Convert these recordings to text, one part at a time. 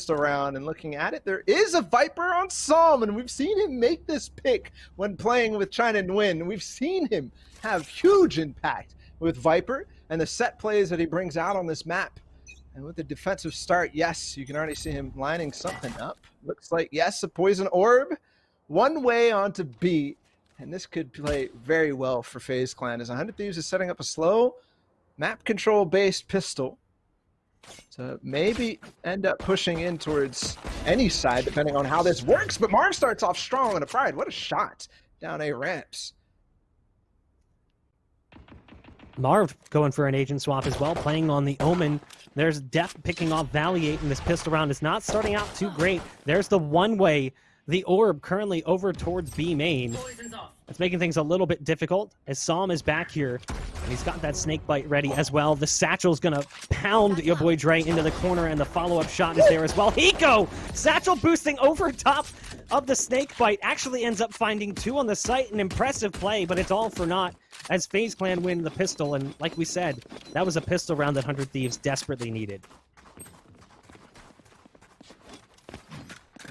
pistol round, and looking at it, there is a Viper on Psalm, and we've seen him make this pick when playing with China Nguyen. We've seen him have huge impact with Viper and the set plays that he brings out on this map. And with the defensive start, yes, you can already see him lining something up. Looks like, yes, a poison orb. One way onto B, and this could play very well for FaZe Clan, as 100 Thieves is setting up a slow map control-based pistol to maybe end up pushing in towards any side, depending on how this works. But Marv starts off strong on a Pride. What a shot down A ramps. Marv going for an agent swap as well, playing on the Omen. There's Def picking off Valiate, and this pistol round is not starting out too great. There's the one-way, the orb currently over towards B main. It's making things a little bit difficult as Psalm is back here. And he's got that snake bite ready as well. The Satchel's gonna pound your boy Dre into the corner, and the follow-up shot is there as well. Hiko! Satchel boosting over top of the snake bite. Actually ends up finding 2 on the site. An impressive play, but it's all for naught as FaZe Clan win the pistol. And like we said, that was a pistol round that 100 Thieves desperately needed.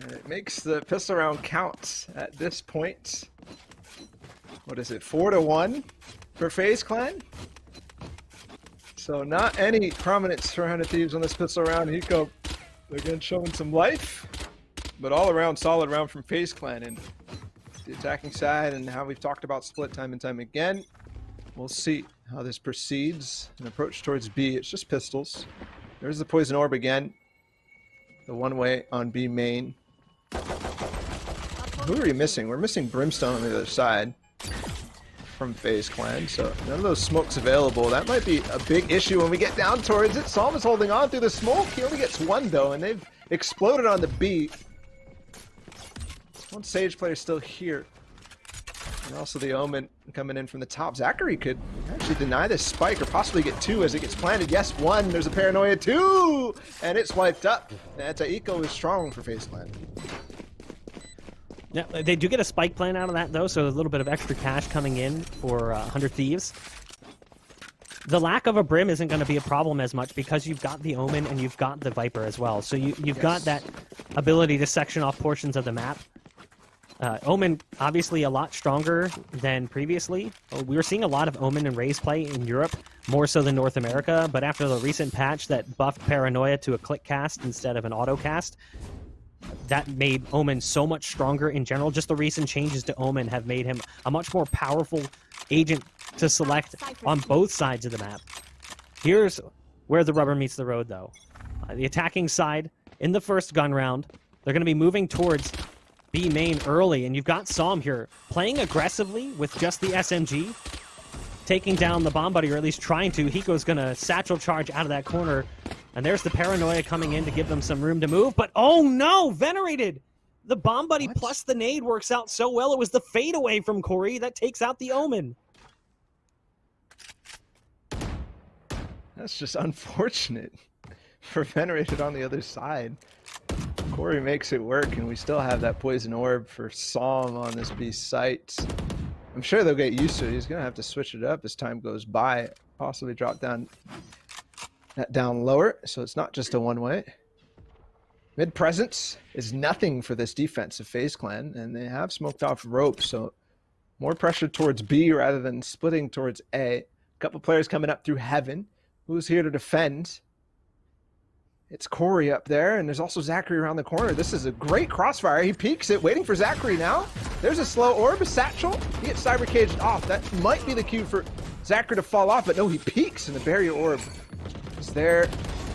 And it makes the pistol round count at this point. What is it, 4-1 for FaZe Clan? So not any prominence for 100 Thieves on this pistol round. Hiko, again, showing some life, but all around solid round from FaZe Clan. And the attacking side and how we've talked about split time and time again. We'll see how this proceeds. An approach towards B, it's just pistols. There's the poison orb again. The one way on B main. Who are we missing? We're missing Brimstone on the other side from FaZe Clan, so none of those smokes available. That might be a big issue when we get down towards it. Psalm is holding on through the smoke. He only gets 1 though, and they've exploded on the B. One Sage player still here. And also the Omen coming in from the top. Zachary could actually deny this spike or possibly get 2 as it gets planted. Yes, 1. There's a Paranoia 2, and it's wiped up. Anti-Eco is strong for FaZe Clan. Yeah, they do get a spike plan out of that, though, so a little bit of extra cash coming in for 100 Thieves. The lack of a Brim isn't going to be a problem as much because you've got the Omen and you've got the Viper as well. So you've got that ability to section off portions of the map. Omen, obviously a lot stronger than previously. We were seeing a lot of Omen and Raze play in Europe, more so than North America, but after the recent patch that buffed Paranoia to a click cast instead of an auto cast, that made Omen so much stronger in general. Just the recent changes to Omen have made him a much more powerful agent to select on both sides of the map. Here's where the rubber meets the road, though. The attacking side, in the first gun round, they're going to be moving towards B main early, and you've got Psalm here playing aggressively with just the SMG, taking down the bomb buddy, or at least trying to. Hiko's going to satchel charge out of that corner. And there's the Paranoia coming in to give them some room to move. But, oh no, Venerated! The bomb buddy plus the nade works out so well. It was the fadeaway from Corey that takes out the Omen. That's just unfortunate for Venerated on the other side. Corey makes it work, and we still have that poison orb for Psalm on this B site. I'm sure they'll get used to it. He's going to have to switch it up as time goes by. Possibly drop down lower, so it's not just a one-way. Mid presence is nothing for this defense of FaZe Clan, and they have smoked off rope, so more pressure towards B rather than splitting towards A. A couple players coming up through Heaven. Who's here to defend? It's Corey up there, and there's also Zachary around the corner. This is a great crossfire. He peeks it, waiting for Zachary now. There's a slow orb, a satchel. He gets cyber caged off. That might be the cue for Zachary to fall off, but no, he peeks, and the barrier orb is there.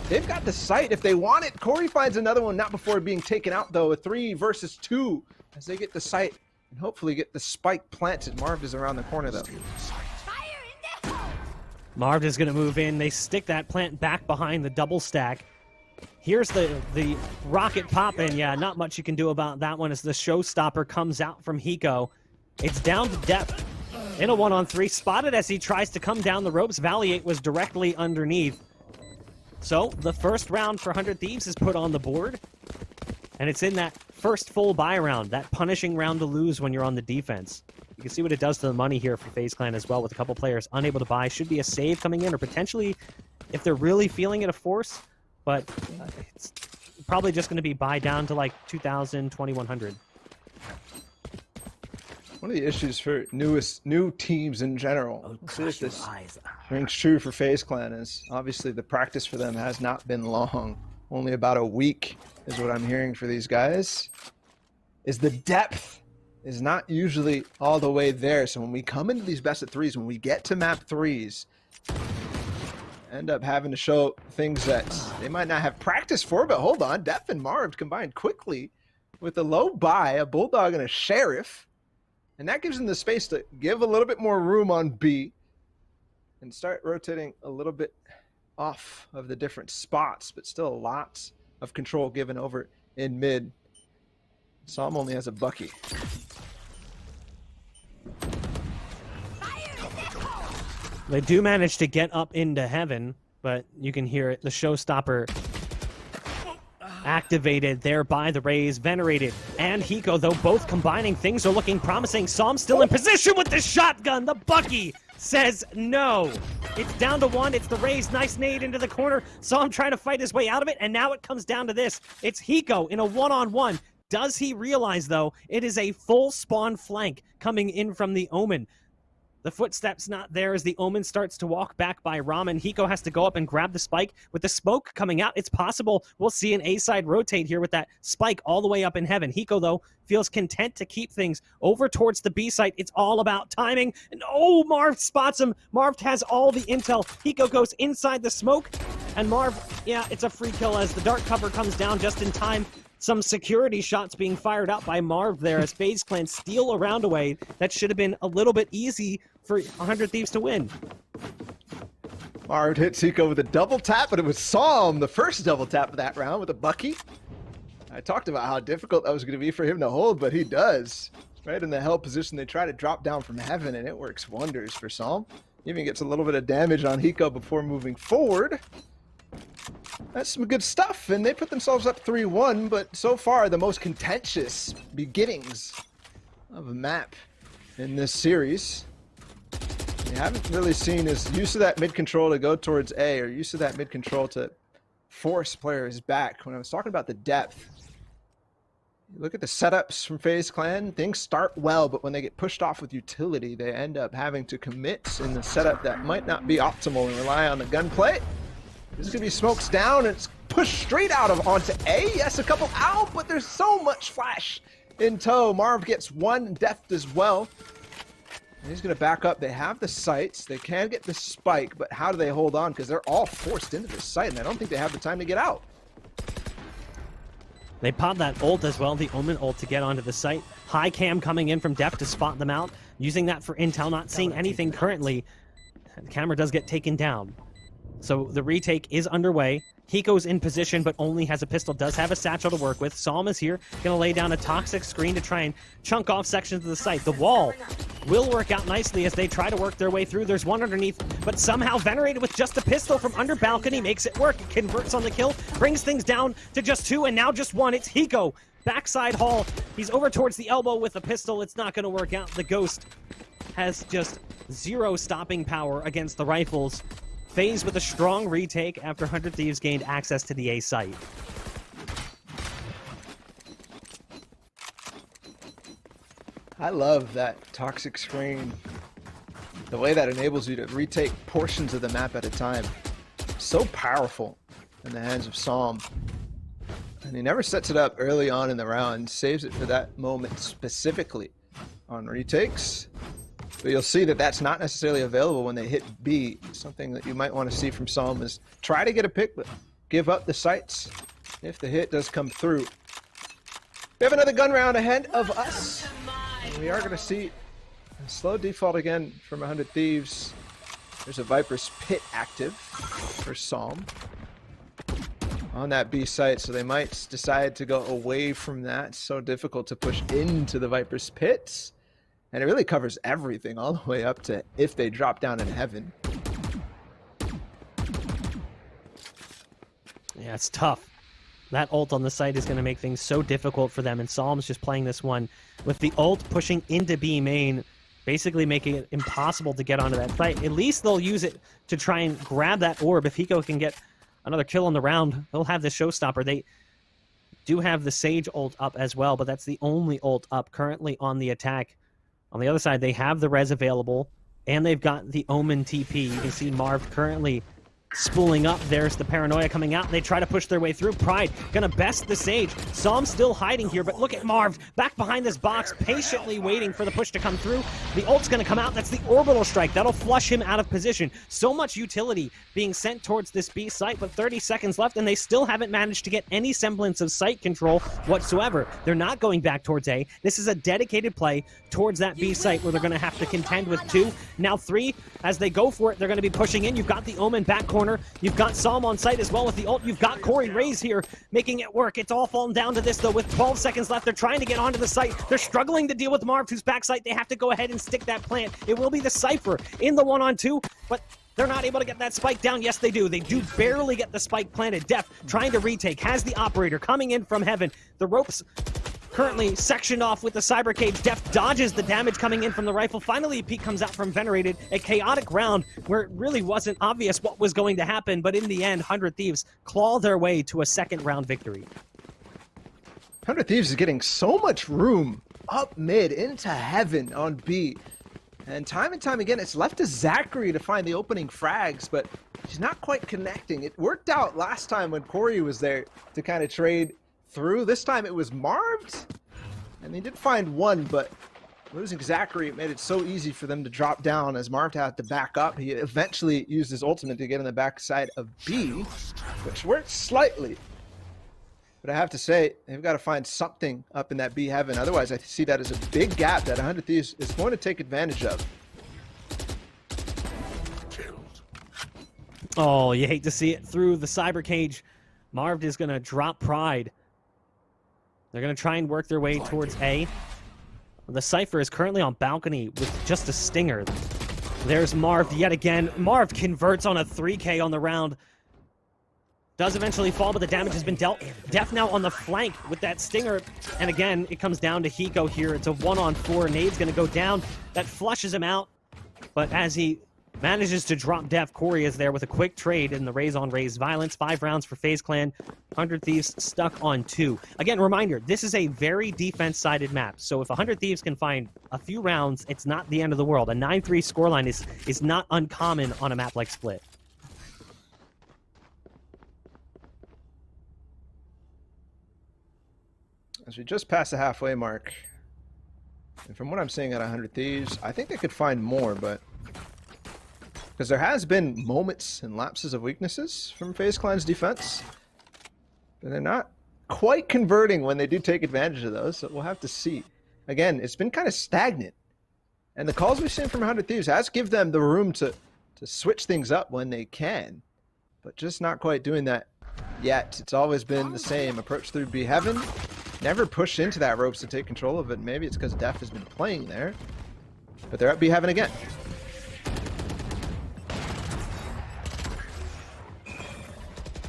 They've got the site if they want it. Corey finds another one, not before being taken out, though. A 3 versus 2 as they get the site and hopefully get the spike planted. Marv is around the corner, though. Marv is going to move in. They stick that plant back behind the double stack. Here's the rocket popping. Yeah, not much you can do about that one as the showstopper comes out from Hiko. It's down to Depth in a 1-on-3. Spotted as he tries to come down the ropes. Valiate was directly underneath. So the first round for 100 Thieves is put on the board. And it's in that first full buy round, that punishing round to lose when you're on the defense. You can see what it does to the money here for FaZe Clan as well, with a couple players unable to buy. Should be a save coming in, or potentially, if they're really feeling it, a force. But probably just going to be buy down to like 2,000, 2,100. One of the issues for new teams in general, see if this rings true for FaZe Clan, is obviously the practice for them has not been long. Only about a week is what I'm hearing for these guys. Is the depth is not usually all the way there. So when we come into these best of threes, when we get to map threes, end up having to show things that they might not have practice for, but hold on, Def and Marv combined quickly with a low buy, a Bulldog and a Sheriff. And that gives them the space to give a little bit more room on B and start rotating a little bit off of the different spots, but still lots of control given over in mid. Psalm only has a Bucky. They do manage to get up into heaven, but you can hear it. The showstopper activated there by the Rays. Venerated and Hiko, though, both combining. Things are looking promising. Psalm still in position with the shotgun. The Bucky says no. It's down to one. It's the Rays. Nice nade into the corner. Psalm trying to fight his way out of it, and now it comes down to this. It's Hiko in a one-on-one. Does he realize, though, it is a full spawn flank coming in from the Omen? The footsteps not there as the Omen starts to walk back by Ramen. Hiko has to go up and grab the spike. With the smoke coming out, it's possible we'll see an A-side rotate here with that spike all the way up in heaven. Hiko, though, feels content to keep things over towards the B site. It's all about timing. And oh, Marv spots him. Marv has all the intel. Hiko goes inside the smoke. And Marv, yeah, it's a free kill as the dark cover comes down just in time. Some security shots being fired out by Marv there as FaZe Clan steal a round away. That should have been a little bit easy for 100 Thieves to win. Marv hits Hiko with a double tap, but it was Psalm, the first double tap of that round with a Bucky. I talked about how difficult that was going to be for him to hold, but he does. Right in the held position, they try to drop down from heaven, and it works wonders for Psalm. Even gets a little bit of damage on Hiko before moving forward. That's some good stuff, and they put themselves up 3-1, but so far the most contentious beginnings of a map in this series. You haven't really seen his use of that mid-control to go towards A, or use of that mid-control to force players back. When I was talking about the depth, you look at the setups from FaZe Clan, things start well, but when they get pushed off with utility, they end up having to commit in the setup that might not be optimal and rely on the gunplay. This is going to be smokes down, and it's pushed straight out of onto A. Yes, a couple out, but there's so much flash in tow. Marv gets one deft as well. And he's going to back up. They have the sights. They can get the spike, but how do they hold on? Because they're all forced into the site, and I don't think they have the time to get out. They pop that ult as well, the Omen ult, to get onto the site. High cam coming in from depth to spot them out. Using that for intel, not seeing anything currently. The camera does get taken down. So the retake is underway. Hiko's in position, but only has a pistol, does have a satchel to work with. Psalm is here, gonna lay down a toxic screen to try and chunk off sections of the site. The wall will work out nicely as they try to work their way through. There's one underneath, but somehow Venerated with just a pistol from under balcony makes it work. It converts on the kill, brings things down to just two, and now just one. It's Hiko. Backside hall. He's over towards the elbow with a pistol. It's not gonna work out. The Ghost has just zero stopping power against the rifles. FaZe with a strong retake after 100 Thieves gained access to the A site. I love that toxic screen. The way that enables you to retake portions of the map at a time. So powerful in the hands of Psalm. And he never sets it up early on in the round, saves it for that moment specifically on retakes. But you'll see that that's not necessarily available when they hit B. Something that you might want to see from Psalm is try to get a pick, but give up the sights if the hit does come through. We have another gun round ahead of us. And we are going to see a slow default again from 100 Thieves. There's a Viper's Pit active for Psalm on that B site, so they might decide to go away from that. It's so difficult to push into the Viper's Pits. And it really covers everything all the way up to if they drop down in heaven. Yeah, it's tough. That ult on the site is going to make things so difficult for them, and Psalm's just playing this one with the ult pushing into B main, basically making it impossible to get onto that site. At least they'll use it to try and grab that orb. If Hiko can get another kill on the round, they'll have the showstopper. do have the Sage ult up as well, but that's the only ult up currently on the attack. On the other side, they have the res available, and they've got the Omen TP. You can see Marv currently spooling up. There's the Paranoia coming out. They try to push their way through. Pride gonna best the Sage. Psalm still hiding here, but look at Marv back behind this box, patiently waiting for the push to come through. The ult's gonna come out. That's the orbital strike. That'll flush him out of position. So much utility being sent towards this B site, but 30 seconds left, and they still haven't managed to get any semblance of site control whatsoever. They're not going back towards A. This is a dedicated play towards that B site where they're gonna have to contend with 2, now 3. As they go for it, they're gonna be pushing in. You've got the Omen back corner. You've got Psalm on site as well with the ult. You've got Corey Rays here making it work. It's all fallen down to this, though, with 12 seconds left. They're trying to get onto the site. They're struggling to deal with Marv, who's backside. They have to go ahead and stick that plant. It will be the Cypher in the 1-on-2, but they're not able to get that spike down. Yes, they do. They do barely get the spike planted. Def trying to retake. Has the operator coming in from heaven. The ropes currently sectioned off with the cyber cage. Def dodges the damage coming in from the rifle. Finally, a peek comes out from Venerated. A chaotic round where it really wasn't obvious what was going to happen, but in the end, 100 Thieves claw their way to a second round victory. 100 Thieves is getting so much room up mid into heaven on B. And time again, it's left to Zachary to find the opening frags, but he's not quite connecting. It worked out last time when Corey was there to kind of trade through. This time it was Marv's, and they did find one, but losing Zachary, it made it so easy for them to drop down as Marv had to back up. He eventually used his ultimate to get on the backside of B, which worked slightly. But I have to say, they've got to find something up in that B heaven. Otherwise, I see that as a big gap that 100 Thieves is going to take advantage of. Oh, you hate to see it through the cyber cage. Marv is going to drop Pride. They're going to try and work their way towards A. The Cypher is currently on balcony with just a stinger. There's Marv yet again. Marv converts on a 3K on the round. Does eventually fall, but the damage has been dealt. Def now on the flank with that stinger. And again, it comes down to Hiko here. It's a 1-on-4. Nade's going to go down. That flushes him out. But as he manages to drop Def, Corey is there with a quick trade in the raise-on-raise violence. 5 rounds for FaZe Clan. 100 Thieves stuck on 2. Again, reminder, this is a very defense-sided map. So if 100 Thieves can find a few rounds, it's not the end of the world. A 9-3 scoreline is not uncommon on a map like Split. As we just passed the halfway mark, and from what I'm seeing at 100 Thieves, I think they could find more, but because there has been moments and lapses of weaknesses from FaZe Clan's defense, but they're not quite converting when they do take advantage of those, so we'll have to see. Again, it's been kind of stagnant, and the calls we've seen from 100 Thieves has give them the room to switch things up when they can, but just not quite doing that yet. It's always been the same approach through B heaven. Never push into that ropes to take control of it. Maybe it's because Def has been playing there. But they're at B heaven again.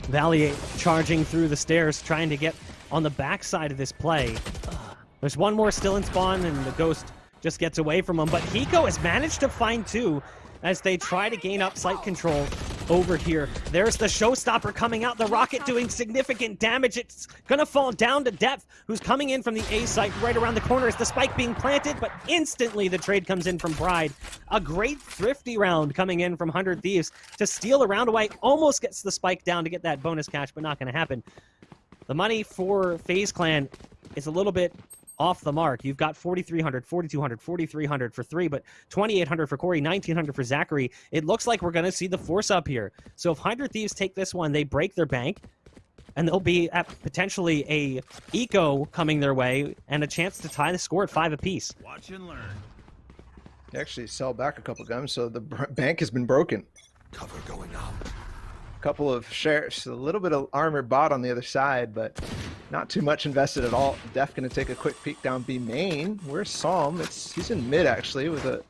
Valier charging through the stairs, trying to get on the backside of this play. There's one more still in spawn, and the Ghost just gets away from him. But Hiko has managed to find 2 as they try to gain up site control over here. There's the showstopper coming out. The rocket doing significant damage. It's gonna fall down to Depth, who's coming in from the A site right around the corner. Is the spike being planted? But instantly the trade comes in from Pride. A great thrifty round coming in from 100 Thieves to steal a round away. Almost gets the spike down to get that bonus cash, but not gonna happen. The money for FaZe Clan is a little bit off the mark. You've got 4,300, 4,200, 4,300 for 3, but 2,800 for Corey, 1,900 for Zachary. It looks like we're going to see the force up here. So if 100 Thieves take this one, they break their bank, and they'll be at potentially a eco coming their way and a chance to tie the score at 5 apiece. Watch and learn. They actually sell back a couple guns, so the bank has been broken. Cover going up. Couple of sheriffs, a little bit of armored bot on the other side, but not too much invested at all. Def gonna take a quick peek down B main. Where's Psalm? He's in mid actually with a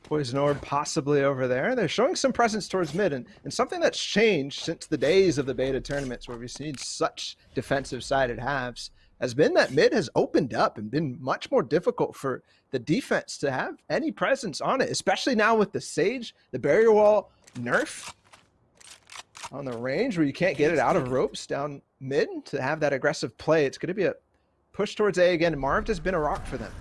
poison orb possibly over there. They're showing some presence towards mid, and something that's changed since the days of the beta tournaments where we've seen such defensive sided halves has been that mid has opened up and been much more difficult for the defense to have any presence on it, especially now with the Sage, the barrier wall nerf on the range where you can't get it out of ropes down mid to have that aggressive play. It's going to be a push towards A again. Marv has been a rock for them.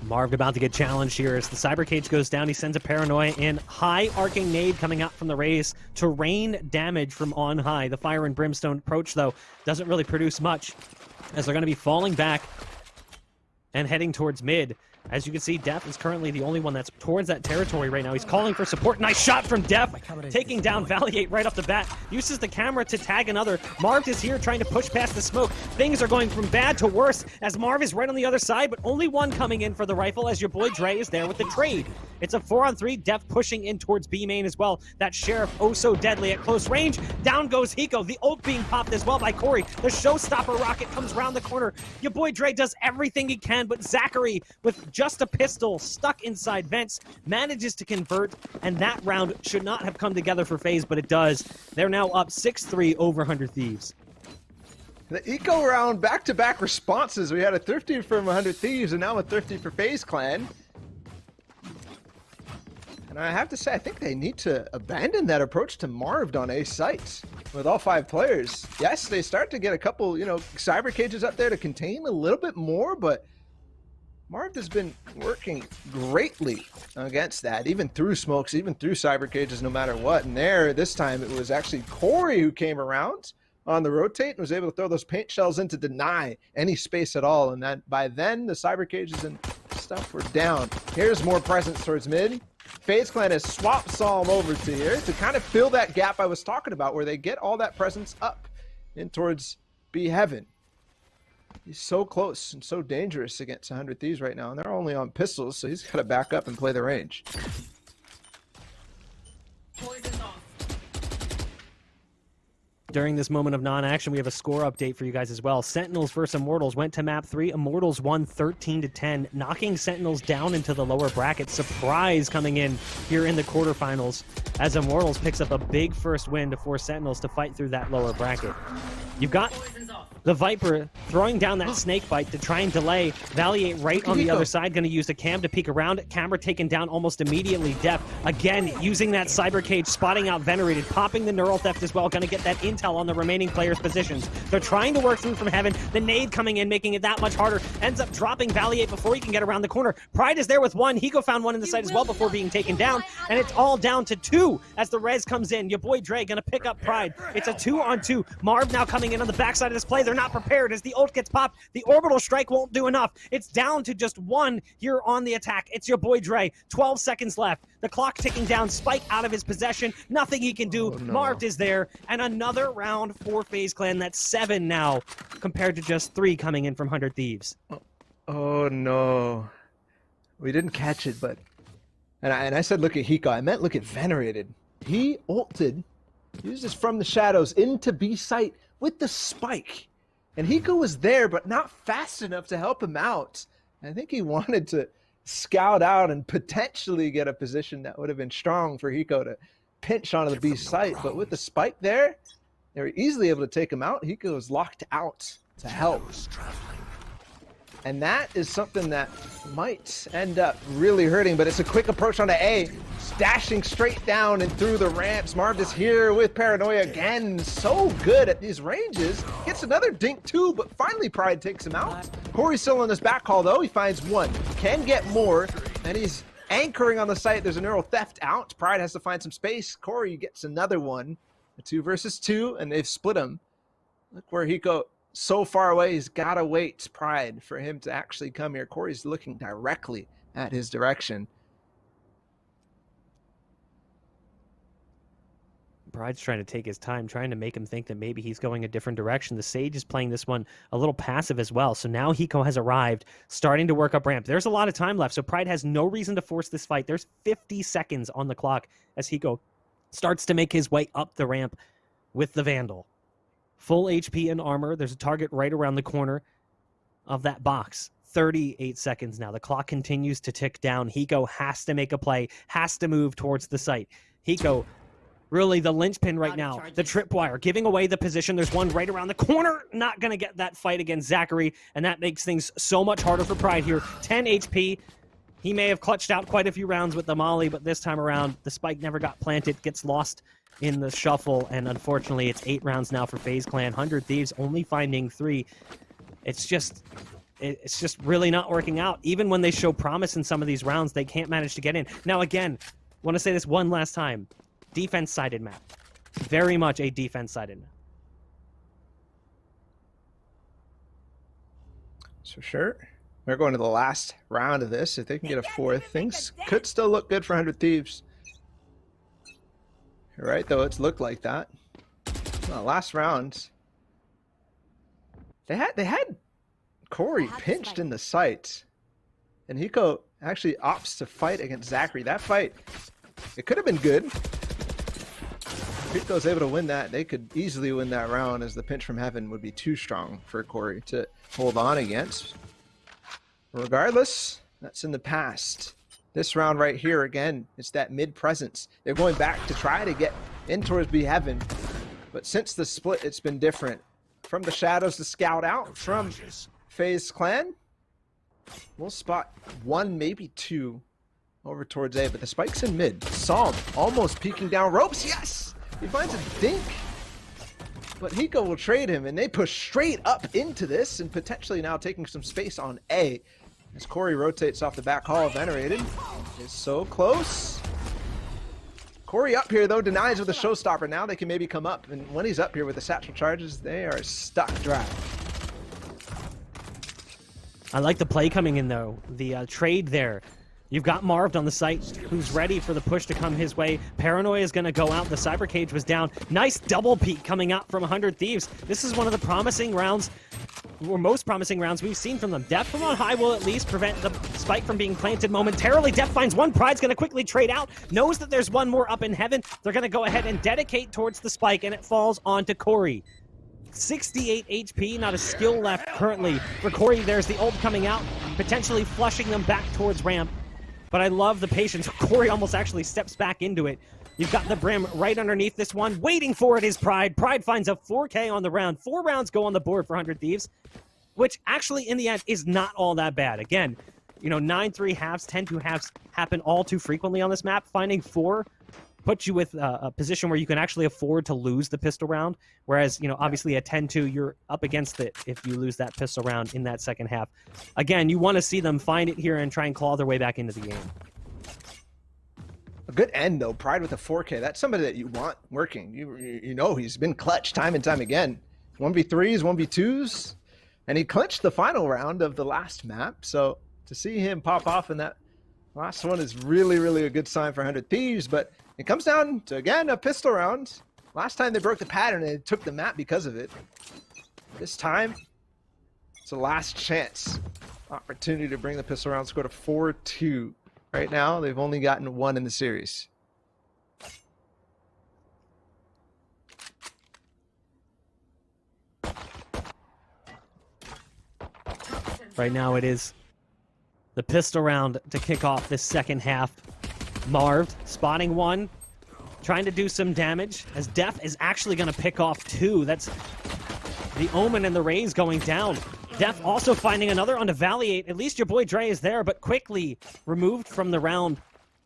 Marv about to get challenged here as the cyber cage goes down. He sends a paranoia in. High arcing nade coming out from the raise to rain damage from on high. The fire and brimstone approach, though, doesn't really produce much as they're going to be falling back and heading towards mid. As you can see, Def is currently the only one that's towards that territory right now. He's calling for support. Nice shot from Def, taking down Valiate right off the bat. Uses the camera to tag another. Marv is here trying to push past the smoke. Things are going from bad to worse as Marv is right on the other side, but only one coming in for the rifle as your boy Dre is there with the trade. It's a 4-on-3, Def pushing in towards B main as well. That Sheriff, oh so deadly at close range. Down goes Hiko, the ult being popped as well by Corey. The showstopper rocket comes around the corner. Your boy Dre does everything he can, but Zachary with just a pistol stuck inside vents manages to convert, and that round should not have come together for FaZe, but it does. They're now up 6-3 over 100 Thieves. The eco round back-to-back responses. We had a thrifty from 100 Thieves and now a thrifty for FaZe Clan. And I have to say, I think they need to abandon that approach to Marv on A site with all 5 players. Yes, they start to get a couple, cyber cages up there to contain a little bit more, but Marv has been working greatly against that, even through smokes, even through cyber cages, no matter what. And this time, it was actually Corey who came around on the rotate and was able to throw those paint shells in to deny any space at all. And that by then, the cyber cages and stuff were down. Here's more presence towards mid. FaZe Clan has swapped Psalm over to here to kind of fill that gap I was talking about, where they get all that presence up in towards B Heaven. He's so close and so dangerous against 100 Thieves right now, and they're only on pistols, so he's got to back up and play the range. During this moment of non-action, we have a score update for you guys as well. Sentinels versus Immortals went to map 3. Immortals won 13-10, knocking Sentinels down into the lower bracket. Surprise coming in here in the quarterfinals as Immortals picks up a big first win to force Sentinels to fight through that lower bracket. You've got the Viper throwing down that snake bite to try and delay. Valiate right on the other side, going to use the cam to peek around. Camera taken down almost immediately. Def, again, using that cyber cage, spotting out Venerated, popping the neural theft as well, going to get that intel on the remaining players' positions. They're trying to work through from heaven. The nade coming in, making it that much harder. Ends up dropping Valiate before he can get around the corner. Pride is there with one. Hiko found one in the side as well before being taken down, and it's all down to 2 as the res comes in. Your boy Dre going to pick up Pride. It's a 2-on-2. Marv now coming in on the backside of this play. They're not prepared as the ult gets popped. The orbital strike won't do enough. It's down to just 1 here on the attack. It's your boy Dre. 12 seconds left. The clock ticking down. Spike out of his possession. Nothing he can do. Oh, no. Marv is there. And another round for FaZe Clan. That's 7 now compared to just 3 coming in from 100 Thieves. Oh no. We didn't catch it, but... And I said look at Hiko. I meant look at Venerated. He ulted, uses from the shadows into B site with the spike. And Hiko was there, but not fast enough to help him out. I think he wanted to scout out and potentially get a position that would have been strong for Hiko to pinch onto the B site. But with the spike there, they were easily able to take him out. Hiko was locked out to help. And that is something that might end up really hurting, but it's a quick approach onto A. Dashing straight down and through the ramps. Marv is here with Paranoia again. So good at these ranges. Gets another dink too, but finally Pride takes him out. Corey's still on his back call though. He finds 1. Can get more. And he's anchoring on the site. There's a neural theft out. Pride has to find some space. Corey gets another one. A 2 versus 2, and they've split him. Look where Hiko so far away. He's got to wait Pride for him to actually come here. Corey's looking directly at his direction. Pride's trying to take his time, trying to make him think that maybe he's going a different direction. The Sage is playing this one a little passive as well. So now Hiko has arrived, starting to work up ramp. There's a lot of time left, so Pride has no reason to force this fight. There's 50 seconds on the clock as Hiko starts to make his way up the ramp with the Vandal. Full HP and armor. There's a target right around the corner of that box. 38 seconds now. The clock continues to tick down. Hiko has to make a play, has to move towards the site. Hiko, really the linchpin right now. The tripwire, giving away the position. There's one right around the corner. Not going to get that fight against Zachary, and that makes things so much harder for Pride here. 10 HP. He may have clutched out quite a few rounds with the molly, but this time around, the spike never got planted, gets lost in the shuffle, and unfortunately it's 8 rounds now for FaZe Clan. 100 Thieves only finding 3. It's just really not working out. Even when they show promise in some of these rounds, they can't manage to get in. Now again, want to say this one last time. Defense-sided map. Very much a defense-sided map. For sure. We're going to the last round of this. If they can get a 4th, things could still look good for 100 Thieves. You're right, though, it's looked like that. Well, last round, they had Corey pinched in the sight, and Hiko actually opts to fight against Zachary. That fight, it could have been good. If Hiko's able to win that, they could easily win that round, as the pinch from heaven would be too strong for Corey to hold on against. Regardless, that's in the past. This round right here, again, it's that mid presence. They're going back to try to get in towards B Heaven. But since the split, it's been different. From the shadows to scout out from FaZe Clan, we'll spot 1, maybe 2 over towards A. But the spike's in mid. Psalm almost peeking down ropes. Yes! He finds a dink. But Hiko will trade him, and they push straight up into this, and potentially now taking some space on A. As Corey rotates off the back hall, Venerated is so close. Corey up here, though, denies with a showstopper. Now they can maybe come up, and when he's up here with the satchel charges, they are stuck dry. I like the play coming in, though. The trade there. You've got Marved on the site, who's ready for the push to come his way. Paranoia is going to go out. The Cyber Cage was down. Nice double peek coming out from 100 Thieves. This is one of the promising rounds, or most promising rounds we've seen from them. Def from on high will at least prevent the spike from being planted momentarily. Def finds one. Pride's going to quickly trade out. Knows that there's one more up in heaven. They're going to go ahead and dedicate towards the spike, and it falls onto Corey. 68 HP, not a skill left currently for Corey. There's the ult coming out, potentially flushing them back towards ramp. But I love the patience. Corey almost actually steps back into it. You've got the brim right underneath this one. Waiting for it is Pride. Pride finds a 4K on the round. 4 rounds go on the board for 100 Thieves, which actually in the end is not all that bad. Again, you know, 9-3 halves, 10-2 halves happen all too frequently on this map. Finding 4 puts you with a position where you can actually afford to lose the pistol round. Whereas, you know, obviously a 10-2, you're up against it if you lose that pistol round in that second half. Again, you want to see them find it here and try and claw their way back into the game. A good end, though. Pride with a 4K. That's somebody that you want working. You know he's been clutch time and time again. 1v3s, 1v2s. And he clinched the final round of the last map. So to see him pop off in that last one is really, really a good sign for 100 Thieves. But it comes down to, again, a pistol round. Last time they broke the pattern and they took the map because of it. This time, it's a last chance opportunity to bring the pistol round score to 4-2. Right now, they've only gotten 1 in the series. Right now it is the pistol round to kick off this second half. Marved spotting 1, trying to do some damage, as Def is actually going to pick off 2. That's the Omen and the Rays going down. Def also finding another onto Valley 8. At least your boy Dre is there, but quickly removed from the round.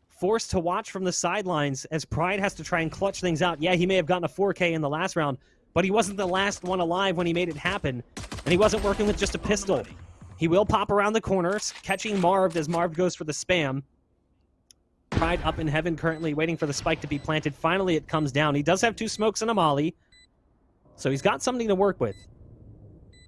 Forced to watch from the sidelines as Pride has to try and clutch things out. Yeah, he may have gotten a 4K in the last round, but he wasn't the last one alive when he made it happen. And he wasn't working with just a pistol. He will pop around the corners, catching Marv as Marv goes for the spam. Pride up in heaven currently, waiting for the spike to be planted. Finally, it comes down. He does have 2 smokes and a molly, so he's got something to work with.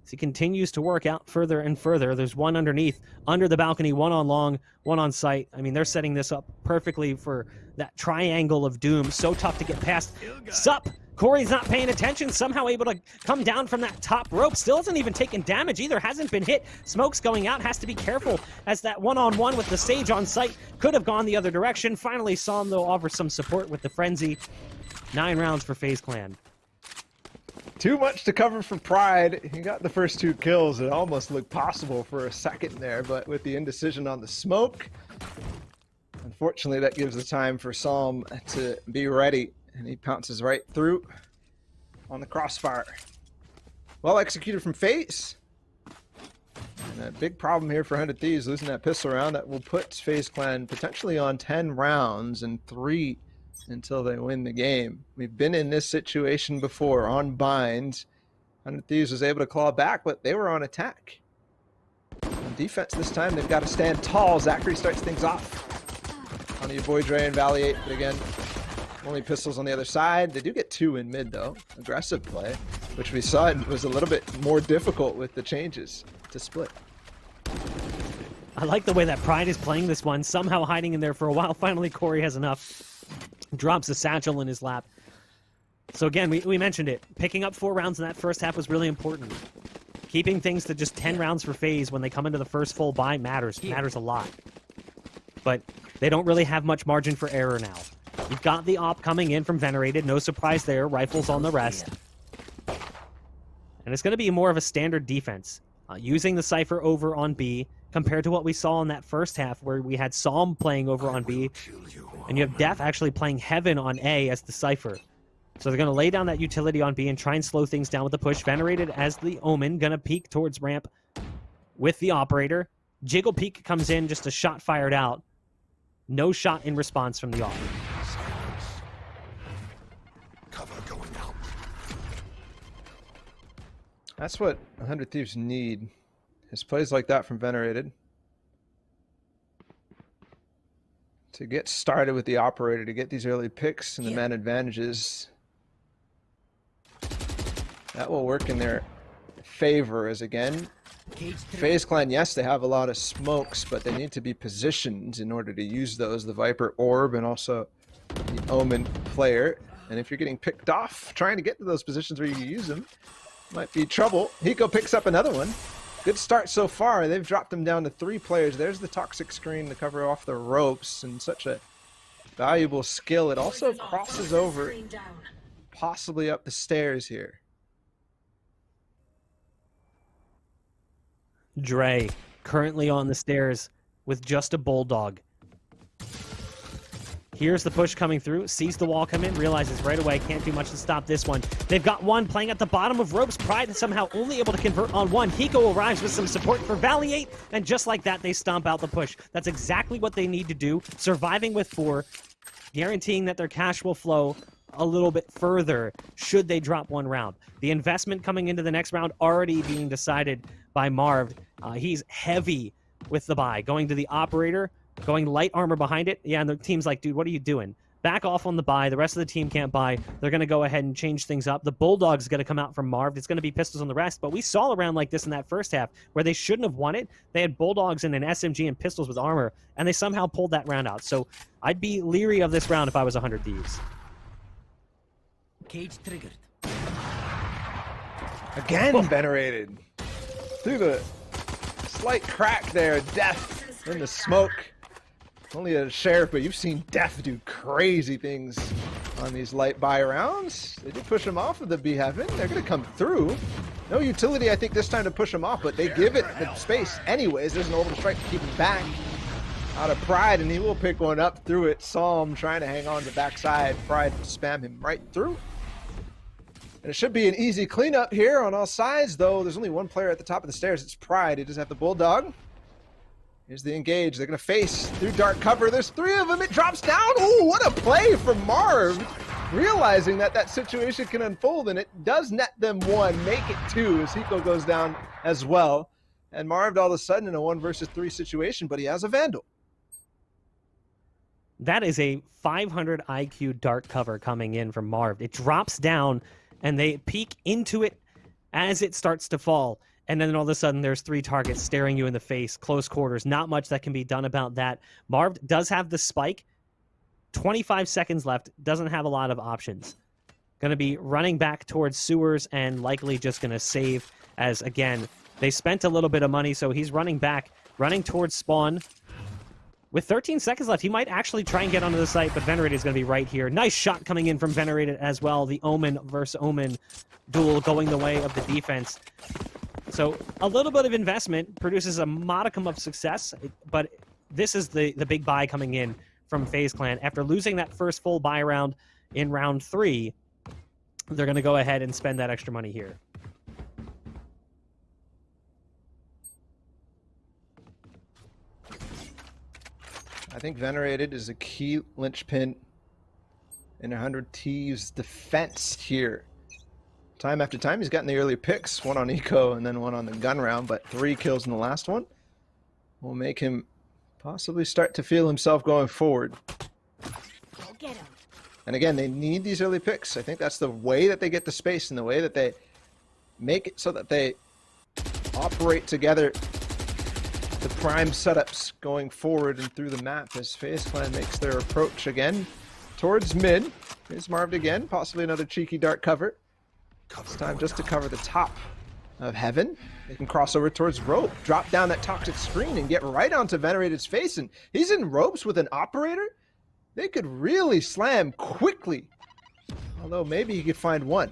As he continues to work out further and further, there's 1 underneath, under the balcony, 1 on long, 1 on site. I mean, they're setting this up perfectly for that triangle of doom. So tough to get past. Sup! Corey's not paying attention, somehow able to come down from that top rope. Still hasn't even taken damage either, hasn't been hit. Smoke's going out, has to be careful as that one-on-one with the Sage on site could have gone the other direction. Finally saw him, though, offer some support with the Frenzy. 9 rounds for FaZe Clan. Too much to cover for Pride. He got the first 2 kills. It almost looked possible for a second there, but with the indecision on the smoke, unfortunately that gives the time for Psalm to be ready. And he pounces right through on the crossfire. Well executed from FaZe. And a big problem here for 100 Thieves, losing that pistol round that will put FaZe Clan potentially on 10 rounds and 3 until they win the game. We've been in this situation before on binds. Thieves was able to claw back, but they were on attack. On defense this time, they've got to stand tall. Zachary starts things off on the avoid Dre and Valiate, but again, only pistols on the other side. They do get 2 in mid though. Aggressive play, which we saw was a little bit more difficult with the changes to split. I like the way that Pride is playing this one, somehow hiding in there for a while. Finally, Corey has enough. Drops a satchel in his lap. So again, we mentioned it. Picking up 4 rounds in that first half was really important. Keeping things to just 10 rounds for FaZe when they come into the first full buy matters a lot. But they don't really have much margin for error now. You've got the op coming in from Venerated. No surprise there. Rifles on the rest. And it's going to be more of a standard defense. Using the Cypher over on B compared to what we saw in that first half where we had Psalm playing over on B. And you have Def actually playing Heaven on A as the Cypher. So they're going to lay down that utility on B and try and slow things down with the push. Venerated as the Omen. Going to peek towards ramp with the Operator. Jiggle Peek comes in, just a shot fired out. No shot in response from the Op. Cover going out. That's what 100 Thieves need. Is plays like that from Venerated. To get started with the Operator, to get these early picks and the man advantages. That will work in their favor as again. FaZe Clan, yes, they have a lot of smokes, but they need to be positioned in order to use those. The Viper Orb and also the Omen player. And if you're getting picked off, trying to get to those positions where you can use them, might be trouble. Hiko picks up another one. Good start so far. They've dropped them down to 3 players. There's the toxic screen to cover off the ropes, and such a valuable skill. It also crosses over, possibly up the stairs here. Dre currently on the stairs with just a Bulldog. Here's the push coming through, sees the wall come in, realizes right away can't do much to stop this one. They've got one playing at the bottom of ropes. Pride somehow only able to convert on one. Hiko arrives with some support for Valiate, and just like that, they stomp out the push. That's exactly what they need to do. Surviving with 4, guaranteeing that their cash will flow a little bit further should they drop 1 round. The investment coming into the next round already being decided by Marv. He's heavy with the buy, going to the Operator, going light armor behind it. Yeah, and the team's like, dude, what are you doing? Back off on the buy. The rest of the team can't buy. They're going to go ahead and change things up. The Bulldog's going to come out from Marv. It's going to be pistols on the rest. But we saw a round like this in that first half where they shouldn't have won it. They had Bulldogs and an SMG and pistols with armor, and they somehow pulled that round out. So I'd be leery of this round if I was 100 Thieves. Cage triggered. Again, Venerated. Through the slight crack there, Death in the smoke. Only a sheriff, but you've seen Death do crazy things on these light buy rounds. They did push him off of the B Heaven. They're going to come through. No utility, I think, this time to push him off, but they give it the space anyways. There's an orbital strike to keep him back out of Pride, and he will pick one up through it. Psalm trying to hang on to the backside. Pride will spam him right through. And it should be an easy cleanup here on all sides, though. There's only one player at the top of the stairs. It's Pride. He does have the Bulldog. Here's the engage. They're going to face through dark cover. There's 3 of them. It drops down. Ooh, what a play from Marv. Realizing that that situation can unfold, and it does net them 1, make it 2 as Hiko goes down as well. And Marv all of a sudden in a 1 versus 3 situation, but he has a Vandal. That is a 500 IQ dark cover coming in from Marv. It drops down, and they peek into it as it starts to fall. And then all of a sudden, there's 3 targets staring you in the face, close quarters. Not much that can be done about that. Marv does have the spike. 25 seconds left. Doesn't have a lot of options. Going to be running back towards sewers and likely just going to save as, again, they spent a little bit of money, so he's running back, running towards spawn. With 13 seconds left, he might actually try and get onto the site, but Venerated is going to be right here. Nice shot coming in from Venerated as well. The Omen versus Omen duel going the way of the defense. So a little bit of investment produces a modicum of success, but this is the big buy coming in from FaZe Clan. After losing that first full buy round in round 3, they're going to go ahead and spend that extra money here. I think Venerated is a key linchpin in 100 Thieves defense here. Time after time, he's gotten the early picks, one on eco and then one on the gun round, but 3 kills in the last one will make him possibly start to feel himself going forward. Go get him. And again, they need these early picks. I think that's the way that they get the space and the way that they make it so that they operate together. The prime setups going forward and through the map as FaZe Clan makes their approach again towards mid. Here's Marved again, possibly another cheeky dark cover. It's time just to cover the top of Heaven. They can cross over towards Rope, drop down that toxic screen and get right onto Venerated's face. And he's in ropes with an operator. They could really slam quickly. Although maybe he could find one.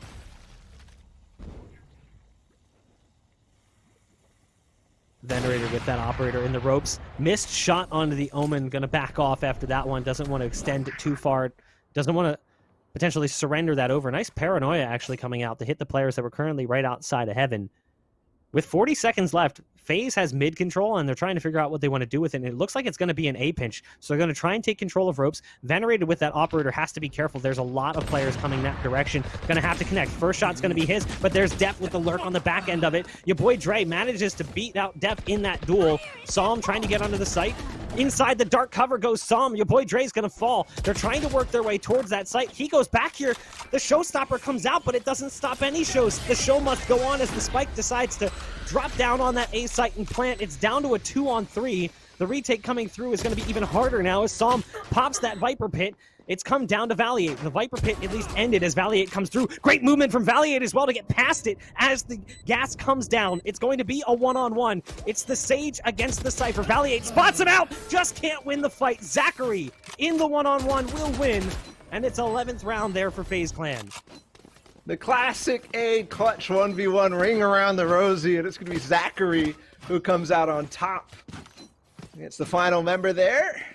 Venerated with that operator in the ropes. Missed shot onto the Omen. Going to back off after that one. Doesn't want to extend it too far. Doesn't want to potentially surrender that over. Nice paranoia actually coming out to hit the players that were currently right outside of Heaven. With 40 seconds left, FaZe has mid control, and they're trying to figure out what they want to do with it. And it looks like it's going to be an A pinch. So they're going to try and take control of ropes. Venerated with that operator has to be careful. There's a lot of players coming that direction. Going to have to connect. First shot's going to be his, but there's Def with the lurk on the back end of it. Your boy Dre manages to beat out Def in that duel. Psalm trying to get onto the site. Inside the dark cover goes Psalm. Your boy Dre's going to fall. They're trying to work their way towards that site. He goes back here. The showstopper comes out, but it doesn't stop any shows. The show must go on as the Spike decides to drop down on that A site and plant. It's down to a 2-on-3. The retake coming through is going to be even harder now as Psalm pops that Viper Pit. It's come down to Valiate. The Viper Pit at least ended as Valiate comes through. Great movement from Valiate as well to get past it as the gas comes down. It's going to be a 1-on-1. It's the Sage against the Cypher. Valiate spots him out. Just can't win the fight. Zachary in the 1-on-1 will win. And it's 11th round there for FaZe Clan. The classic A clutch 1v1 ring around the rosy, and it's going to be Zachary who comes out on top. It's the final member there.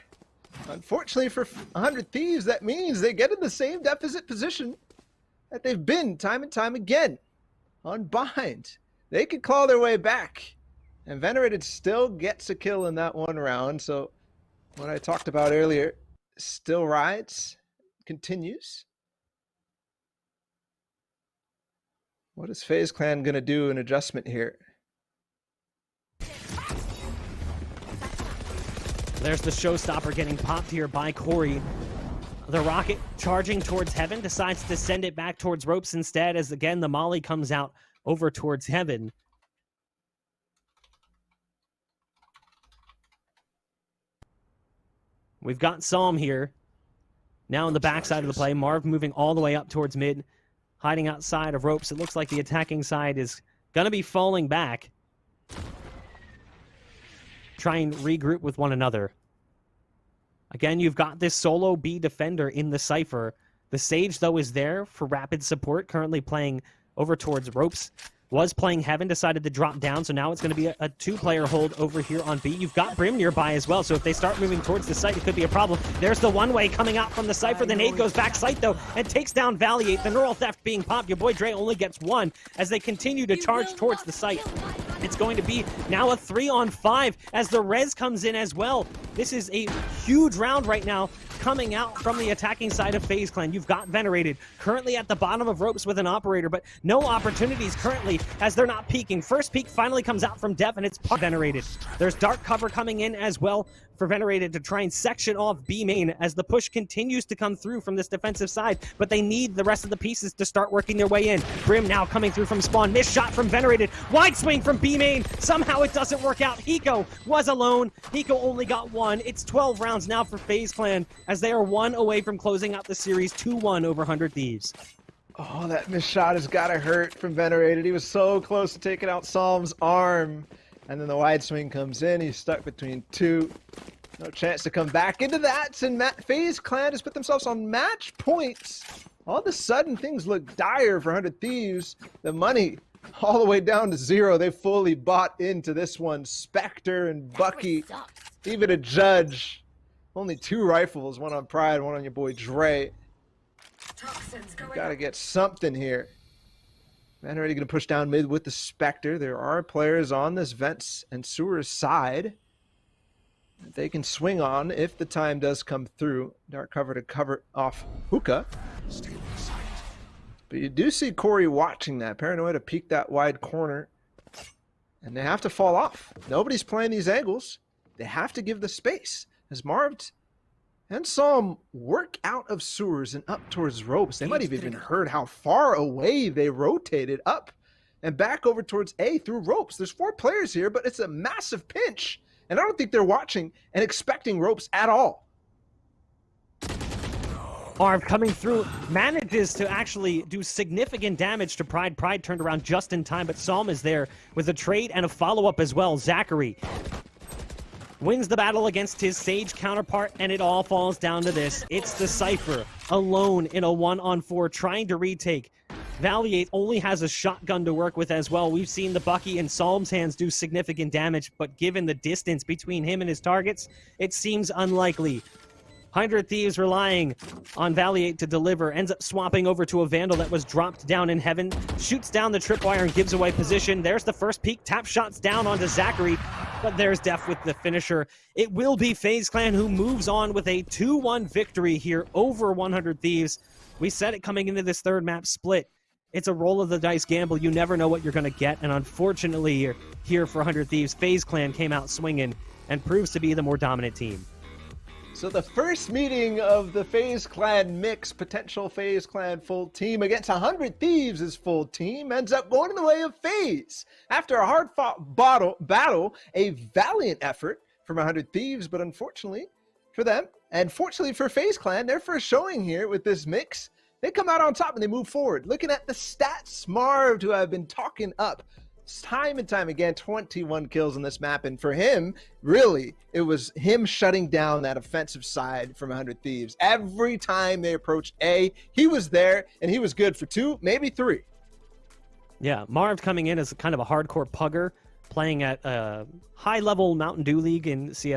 Unfortunately for 100 Thieves, that means they get in the same deficit position that they've been time and time again. On bind. They could claw their way back. And Venerated still gets a kill in that one round. So what I talked about earlier still rides, continues. What is FaZe Clan going to do in adjustment here? There's the showstopper getting popped here by Corey. The rocket charging towards Heaven decides to send it back towards ropes instead as again the Molly comes out over towards Heaven. We've got Psalm here. Now on the backside of the play. Marv moving all the way up towards mid. Hiding outside of ropes. It looks like the attacking side is going to be falling back. Try and regroup with one another. Again, you've got this solo B defender in the Cypher. The Sage, though, is there for rapid support, currently playing over towards ropes. Was playing Heaven, decided to drop down, so now it's going to be a 2-player hold over here on B. You've got Brim nearby as well, so if they start moving towards the site, it could be a problem. There's the one-way coming out from the Cypher. The nade goes back site, though, and takes down Valiate. The neural theft being popped. Your boy Dre only gets 1 as they continue to charge towards the site. It's going to be now a 3-on-5 as the res comes in as well. This is a huge round right now coming out from the attacking side of FaZe Clan. You've got Venerated currently at the bottom of ropes with an operator, but no opportunities currently as they're not peeking. First peek finally comes out from Def, and it's Venerated. There's dark cover coming in as well for Venerated to try and section off B main as the push continues to come through from this defensive side, but they need the rest of the pieces to start working their way in. Brim now coming through from spawn. Missed shot from Venerated. Wide swing from B main. Somehow it doesn't work out. Hiko was alone. Hiko only got 1. It's 12 rounds now for FaZe Clan as they are 1 away from closing out the series 2-1 over 100 Thieves. Oh, that missed shot has got to hurt from Venerated. He was so close to taking out Psalm's arm. And then the wide swing comes in. He's stuck between 2. No chance to come back into that. And FaZe Clan has put themselves on match points. All of a sudden, things look dire for 100 Thieves. The money all the way down to 0. They fully bought into this one. Spectre and Bucky, even a Judge. Only 2 rifles, 1 on Pride, 1 on your boy Dre. Gotta get something here. Man, already gonna push down mid with the Spectre. There are players on this vents and sewers side. They can swing on if the time does come through. Dark cover to cover off Hookah. But you do see Corey watching that. Paranoia to peek that wide corner. And they have to fall off. Nobody's playing these angles. They have to give the space. As Marv and Psalm work out of sewers and up towards ropes. They might have even heard how far away they rotated up and back over towards A through ropes. There's 4 players here, but it's a massive pinch. And I don't think they're watching and expecting ropes at all. Marv coming through, manages to actually do significant damage to Pride. Pride turned around just in time, but Psalm is there with a trade and a follow-up as well. Zachary wins the battle against his Sage counterpart, and it all falls down to this. It's the Cypher, alone in a 1-on-4, trying to retake. Valiate only has a shotgun to work with as well. We've seen the Bucky in Psalm's hands do significant damage, but given the distance between him and his targets, it seems unlikely. 100 Thieves relying on Valiate to deliver, ends up swapping over to a Vandal that was dropped down in heaven, shoots down the tripwire and gives away position. There's the first peek, tap shots down onto Zachary, but there's Def with the finisher. It will be FaZe Clan who moves on with a 2-1 victory here over 100 Thieves. We said it coming into this third map split. It's a roll of the dice gamble. You never know what you're going to get, and unfortunately here for 100 Thieves, FaZe Clan came out swinging and proves to be the more dominant team. So the first meeting of the FaZe Clan mix, potential FaZe Clan full team against 100 Thieves' full team, ends up going in the way of FaZe. After a hard-fought battle, a valiant effort from 100 Thieves, but unfortunately for them, and fortunately for FaZe Clan, their first showing here with this mix, they come out on top and they move forward. Looking at the stats, Marv, who I've been talking up time and time again, 21 kills on this map. And for him, really, it was him shutting down that offensive side from 100 Thieves. Every time they approached A, he was there, and he was good for 2, maybe 3. Yeah, Marv coming in as kind of a hardcore pugger, playing at a high-level Mountain Dew League in CS.